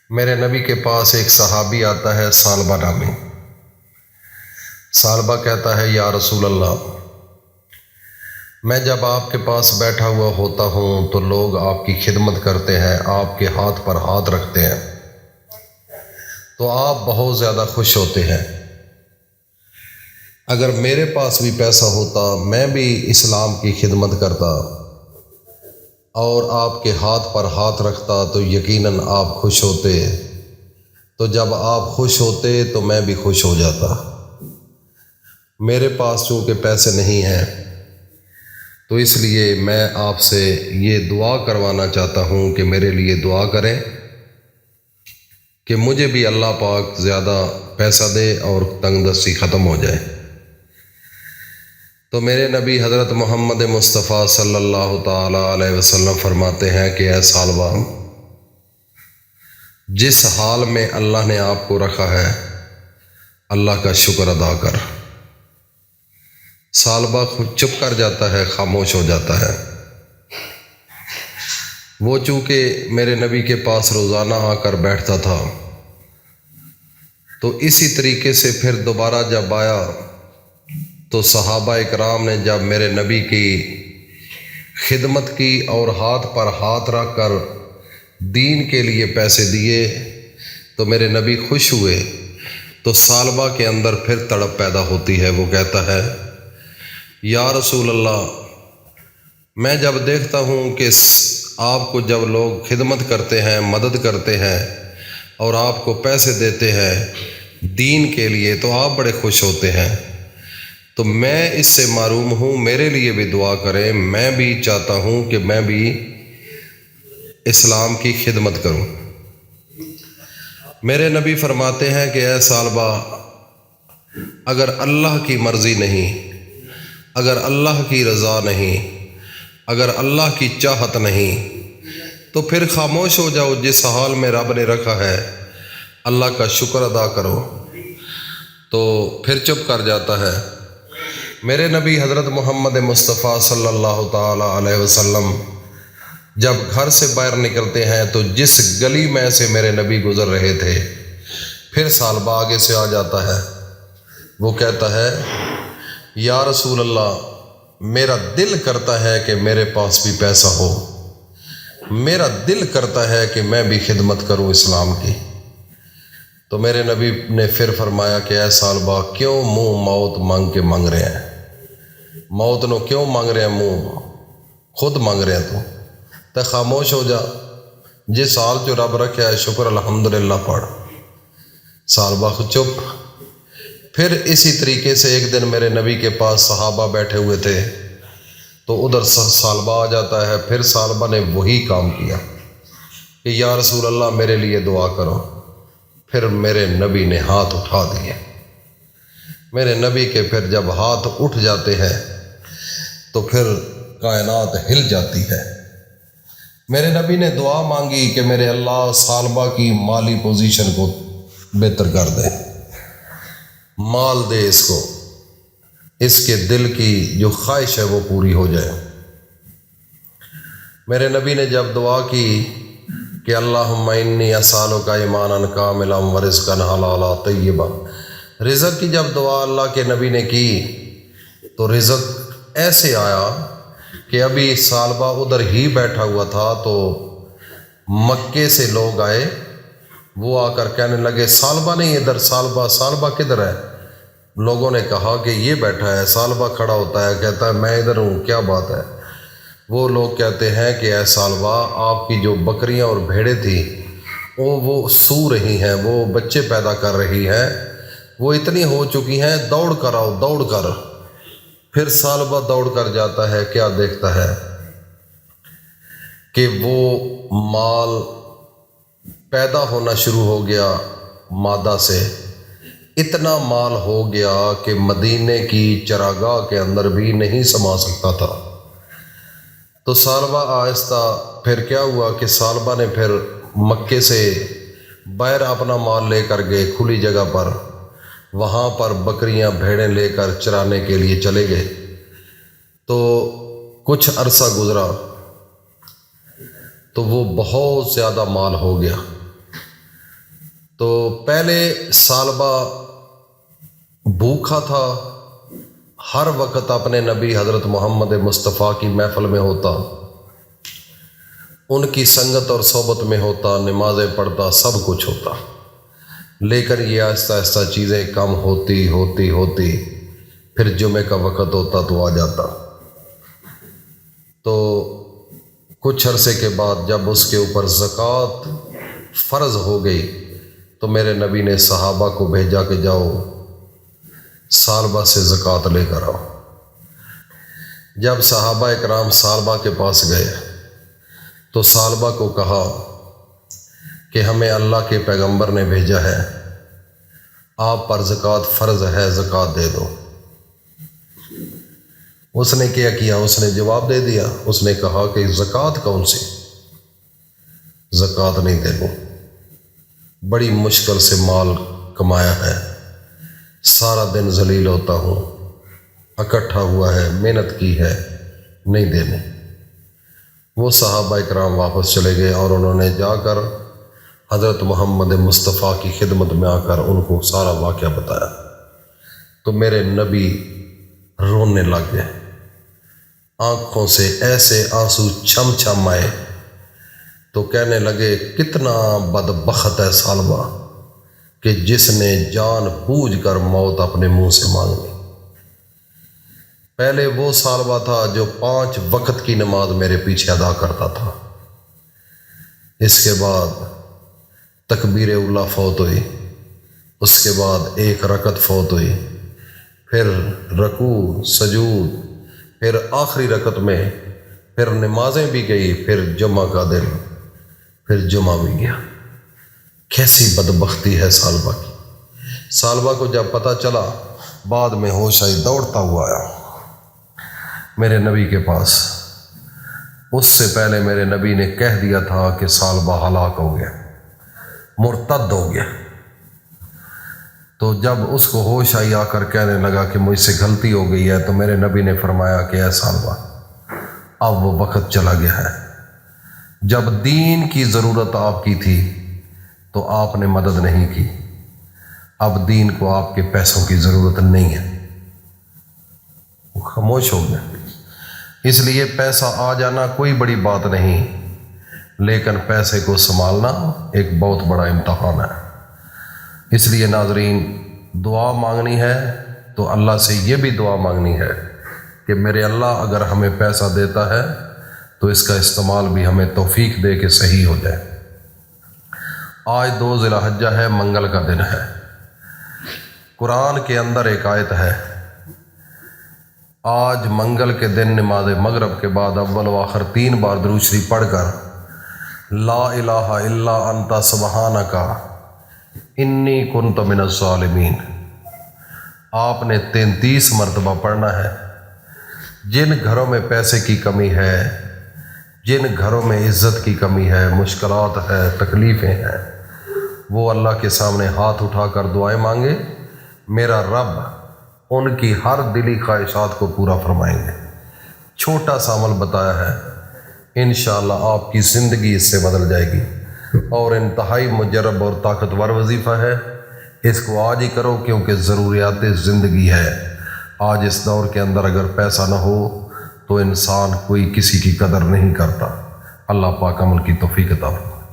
میرے نبی کے پاس ایک صحابی آتا ہے ثعلبہ نامی۔ ثعلبہ کہتا ہے یا رسول اللہ، میں جب آپ کے پاس بیٹھا ہوا ہوتا ہوں تو لوگ آپ کی خدمت کرتے ہیں، آپ کے ہاتھ پر ہاتھ رکھتے ہیں تو آپ بہت زیادہ خوش ہوتے ہیں۔ اگر میرے پاس بھی پیسہ ہوتا میں بھی اسلام کی خدمت کرتا اور آپ کے ہاتھ پر ہاتھ رکھتا تو یقیناً آپ خوش ہوتے، تو جب آپ خوش ہوتے تو میں بھی خوش ہو جاتا۔ میرے پاس چونکہ پیسے نہیں ہیں تو اس لیے میں آپ سے یہ دعا کروانا چاہتا ہوں کہ میرے لیے دعا کریں کہ مجھے بھی اللہ پاک زیادہ پیسہ دے اور تنگ دستی ختم ہو جائے۔ تو میرے نبی حضرت محمد مصطفیٰ صلی اللہ تعالیٰ علیہ وسلم فرماتے ہیں کہ اے ثعلبہ، جس حال میں اللہ نے آپ کو رکھا ہے اللہ کا شکر ادا کر۔ ثعلبہ خود چپ کر جاتا ہے، خاموش ہو جاتا ہے۔ وہ چونکہ میرے نبی کے پاس روزانہ آ کر بیٹھتا تھا تو اسی طریقے سے پھر دوبارہ جب آیا تو صحابہ اکرام نے جب میرے نبی کی خدمت کی اور ہاتھ پر ہاتھ رکھ کر دین کے لیے پیسے دیے تو میرے نبی خوش ہوئے۔ تو ثعلبہ کے اندر پھر تڑپ پیدا ہوتی ہے، وہ کہتا ہے یا رسول اللہ، میں جب دیکھتا ہوں کہ آپ کو جب لوگ خدمت کرتے ہیں، مدد کرتے ہیں اور آپ کو پیسے دیتے ہیں دین کے لیے تو آپ بڑے خوش ہوتے ہیں، تو میں اس سے محروم ہوں، میرے لیے بھی دعا کریں، میں بھی چاہتا ہوں کہ میں بھی اسلام کی خدمت کروں۔ میرے نبی فرماتے ہیں کہ اے ثعلبہ، اگر اللہ کی مرضی نہیں، اگر اللہ کی رضا نہیں، اگر اللہ کی چاہت نہیں تو پھر خاموش ہو جاؤ، جس حال میں رب نے رکھا ہے اللہ کا شکر ادا کرو۔ تو پھر چپ کر جاتا ہے۔ میرے نبی حضرت محمد مصطفیٰ صلی اللہ تعالیٰ علیہ وسلم جب گھر سے باہر نکلتے ہیں تو جس گلی میں سے میرے نبی گزر رہے تھے پھر ثعلبہ آگے سے آ جاتا ہے، وہ کہتا ہے یا رسول اللہ، میرا دل کرتا ہے کہ میرے پاس بھی پیسہ ہو، میرا دل کرتا ہے کہ میں بھی خدمت کروں اسلام کی۔ تو میرے نبی نے پھر فرمایا کہ اے ثعلبہ، کیوں منہ موت مانگ کے مانگ رہے ہیں؟ موت نو کیوں مانگ رہے ہیں؟ منہ خود مانگ رہے ہیں تو خاموش ہو جا، جس حال جو رب رکھا ہے شکر الحمدللہ پڑھ۔ ثعلبہ خود چپ۔ پھر اسی طریقے سے ایک دن میرے نبی کے پاس صحابہ بیٹھے ہوئے تھے تو ادھر ثعلبہ آ جاتا ہے۔ پھر ثعلبہ نے وہی کام کیا کہ یا رسول اللہ میرے لیے دعا کرو۔ پھر میرے نبی نے ہاتھ اٹھا دیے۔ میرے نبی کے پھر جب ہاتھ اٹھ جاتے ہیں تو پھر کائنات ہل جاتی ہے۔ میرے نبی نے دعا مانگی کہ میرے اللہ ثعلبہ کی مالی پوزیشن کو بہتر کر دے، مال دے اس کو، اس کے دل کی جو خواہش ہے وہ پوری ہو جائے۔ میرے نبی نے جب دعا کی کہ اللہم انی اسالک ایمانا کاملا ورزقا حلالا طیبا، رزق کی جب دعا اللہ کے نبی نے کی تو رزق ایسے آیا کہ ابھی ثعلبہ ادھر ہی بیٹھا ہوا تھا تو مکے سے لوگ آئے، وہ آ کر کہنے لگے ثعلبہ نہیں ادھر، ثعلبہ ثعلبہ کدھر ہے؟ لوگوں نے کہا کہ یہ بیٹھا ہے۔ ثعلبہ کھڑا ہوتا ہے، کہتا ہے میں ادھر ہوں، کیا بات ہے؟ وہ لوگ کہتے ہیں کہ اے ثعلبہ، آپ کی جو بکریاں اور بھیڑیں تھیں وہ سو رہی ہیں، وہ بچے پیدا کر رہی ہیں، وہ اتنی ہو چکی ہیں، دوڑ کر آؤ، دوڑ کر۔ پھر ثعلبہ دوڑ کر جاتا ہے، کیا دیکھتا ہے کہ وہ مال پیدا ہونا شروع ہو گیا، مادہ سے اتنا مال ہو گیا کہ مدینے کی چراگاہ کے اندر بھی نہیں سما سکتا تھا۔ تو ثعلبہ آہستہ پھر کیا ہوا کہ ثعلبہ نے پھر مکے سے باہر اپنا مال لے کر گئے کھلی جگہ پر، وہاں پر بکریاں بھیڑیں لے کر چرانے کے لیے چلے گئے۔ تو کچھ عرصہ گزرا تو وہ بہت زیادہ مال ہو گیا۔ تو پہلے سالبہ بھوکا تھا، ہر وقت اپنے نبی حضرت محمد مصطفیٰ کی محفل میں ہوتا، ان کی سنگت اور صحبت میں ہوتا، نمازیں پڑھتا، سب کچھ ہوتا، لیکن یہ آہستہ آہستہ چیزیں کم ہوتی پھر جمعے کا وقت ہوتا تو آ جاتا۔ تو کچھ عرصے کے بعد جب اس کے اوپر زکوٰۃ فرض ہو گئی تو میرے نبی نے صحابہ کو بھیجا کہ جاؤ سالبہ سے زکوٰۃ لے کر آؤ۔ جب صحابہ اکرام سالبہ کے پاس گئے تو سالبہ کو کہا کہ ہمیں اللہ کے پیغمبر نے بھیجا ہے، آپ پر زکوٰۃ فرض ہے، زکوٰۃ دے دو۔ اس نے کیا کیا؟ اس نے جواب دے دیا، اس نے کہا کہ زکوٰۃ کون سی؟ زکوٰۃ نہیں دے دوں، بڑی مشکل سے مال کمایا ہے، سارا دن ذلیل ہوتا ہوں، اکٹھا ہوا ہے، محنت کی ہے، نہیں دینے۔ وہ صحابہ اکرام واپس چلے گئے اور انہوں نے جا کر حضرت محمد مصطفیٰ کی خدمت میں آ کر ان کو سارا واقعہ بتایا تو میرے نبی رونے لگ گئے، آنکھوں سے ایسے آنسو چھم آئے تو کہنے لگے کتنا بدبخت ہے سالبہ کہ جس نے جان بوجھ کر موت اپنے منہ سے مانگ لی۔ پہلے وہ سالبہ تھا جو 5 وقت کی نماز میرے پیچھے ادا کرتا تھا، اس کے بعد تکبیر اولیٰ فوت ہوئی، اس کے بعد 1 رکعت فوت ہوئی، پھر رکوع سجود، پھر آخری رکعت میں پھر نمازیں بھی گئی، پھر جمعہ کا دن، پھر جمعہ بھی گیا۔ کیسی بدبختی ہے سالبہ کی۔ سالبہ کو جب پتہ چلا بعد میں ہوش آئی، دوڑتا ہوا آیا میرے نبی کے پاس۔ اس سے پہلے میرے نبی نے کہہ دیا تھا کہ سالبہ ہلاک ہو گیا، مرتد ہو گیا۔ تو جب اس کو ہوش آئی آ کر کہنے لگا کہ مجھ سے غلطی ہو گئی ہے تو میرے نبی نے فرمایا کہ اے سالبہ اب وہ وقت چلا گیا ہے، جب دین کی ضرورت آپ کی تھی تو آپ نے مدد نہیں کی، اب دین کو آپ کے پیسوں کی ضرورت نہیں ہے۔ وہ خاموش ہو گیا۔ اس لیے پیسہ آ جانا کوئی بڑی بات نہیں، لیکن پیسے کو سنبھالنا ایک بہت بڑا امتحان ہے۔ اس لیے ناظرین، دعا مانگنی ہے تو اللہ سے یہ بھی دعا مانگنی ہے کہ میرے اللہ اگر ہمیں پیسہ دیتا ہے تو اس کا استعمال بھی ہمیں توفیق دے کہ صحیح ہو جائے۔ آج 2 ذی الحجہ ہے، منگل کا دن ہے۔ قرآن کے اندر ایک آیت ہے، آج منگل کے دن نماز مغرب کے بعد اول و آخر 3 بار درود شریف پڑھ کر لا الہ الا انت سبحانک انی کنت من الظالمین آپ نے 33 مرتبہ پڑھنا ہے۔ جن گھروں میں پیسے کی کمی ہے، جن گھروں میں عزت کی کمی ہے، مشکلات ہے، تکلیفیں ہیں، وہ اللہ کے سامنے ہاتھ اٹھا کر دعائیں مانگے، میرا رب ان کی ہر دلی خواہشات کو پورا فرمائیں گے۔ چھوٹا سا عمل بتایا ہے، انشاءاللہ آپ کی زندگی اس سے بدل جائے گی، اور انتہائی مجرب اور طاقتور وظیفہ ہے۔ اس کو آج ہی کرو کیونکہ ضروریات زندگی ہے۔ آج اس دور کے اندر اگر پیسہ نہ ہو تو انسان کوئی کسی کی قدر نہیں کرتا۔ اللہ پاک عمل کی توفیق عطا فرمائے۔